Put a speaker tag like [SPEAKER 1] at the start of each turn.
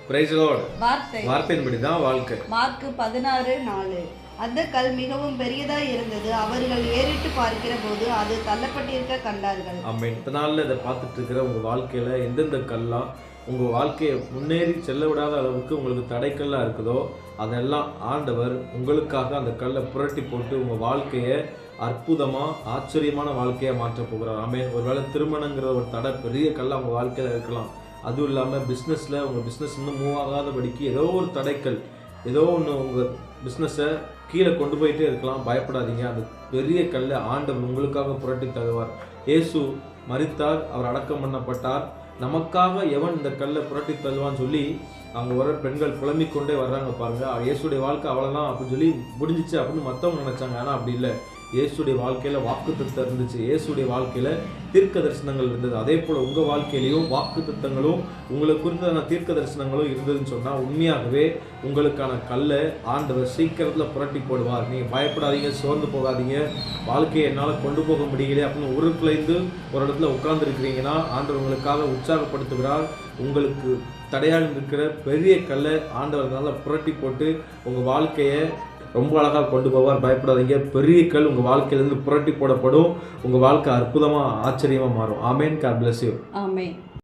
[SPEAKER 1] Price Lord.
[SPEAKER 2] வார்த்தை
[SPEAKER 1] வார்த்தையின்படி தான் வாழ்க்கை.
[SPEAKER 2] மார்க் 16:4. அந்த கல் மிகவும் பெரியதாய் இருந்தது. அவர்கள் ஏறிட்டு பார்க்கிற போது அது தள்ளப்பட்டிருக்க கண்டார்கள்.
[SPEAKER 1] ஆமென். இந்த நாளில் இதை பார்த்துட்டு இருக்கிற உங்கள் வாழ்க்கையில் எந்தெந்த கல்லாம் உங்கள் வாழ்க்கையை முன்னேறி செல்ல விடாத அளவுக்கு உங்களுக்கு தடைக்கல்லாக இருக்குதோ அதெல்லாம் ஆண்டவர் உங்களுக்காக அந்த கல்லை புரட்டி போட்டு உங்கள் வாழ்க்கையை அற்புதமாக ஆச்சரியமான வாழ்க்கையாக மாற்ற போகிறார். ஆமென். ஒருவேளை திருமணங்கிற ஒரு தடை பெரிய கல்லாக உங்கள் வாழ்க்கையில் இருக்கலாம். அதுவும் இல்லாமல் பிஸ்னஸில் உங்கள் பிஸ்னஸ் இன்னும் மூவ் ஆகாதபடிக்கு ஏதோ ஒரு தடைக்கல், ஏதோ ஒன்று உங்கள் பிஸ்னஸை கீழே கொண்டு போயிட்டே இருக்கலாம். பயப்படாதீங்க. அந்த பெரிய கல்லை ஆண்டவர் உங்களுக்காக புரட்டி தருவார். இயேசு மரித்தார், அவர் அடக்கம் பண்ணப்பட்டார். நமக்காக எவன் இந்த கல்லை புரட்டி தருவான்னு சொல்லி அங்கே வர பெண்கள் புலம்பிக் கொண்டே வர்றாங்க பாருங்க. இயேசுடைய வாழ்க்கை அவ்வளோதான் அப்படின்னு சொல்லி முடிஞ்சிச்சு அப்படின்னு மற்றவங்க நினச்சாங்க. ஆனால் அப்படி இல்லை. இயேசுடைய வாழ்க்கையில் வாக்குத்தத்தம் இருந்துச்சு. இயேசுடைய வாழ்க்கையில் தீர்க்க தரிசனங்கள் இருந்தது. அதே போல் உங்கள் வாழ்க்கையிலையும் வாக்குத்தத்தங்களும் உங்களை குறித்தான தீர்க்க தரிசனங்களும் இருந்ததுன்னு சொன்னால் உண்மையாகவே உங்களுக்கான கல்லை ஆண்டவர் சீக்கிரத்தில் புரட்டி போடுவார். நீங்கள் பயப்படாதீங்க, சோர்ந்து போகாதீங்க. வாழ்க்கையை என்னால் கொண்டு போக முடியல அப்படின்னு உருக்குலைந்து ஒரு இடத்துல உட்கார்ந்துருக்கிறீங்கன்னா ஆண்டவர் உங்களுக்காக உற்சாகப்படுத்துகிறார். உங்களுக்கு தடையாக இருக்கிற பெரிய கல்லை ஆண்டவர் நல்லா புரட்டி போட்டு உங்கள் வாழ்க்கையை ரொம்ப அழகாக கொண்டு போவார். பயப்படாதீங்க. பெரிய கல் உங்கள் வாழ்க்கையிலேருந்து புரட்டி போடப்படும். உங்கள் வாழ்க்கை அற்புதமாக ஆச்சரியமாக மாறும். ஆமேன். God bless you.
[SPEAKER 2] ஆமென்.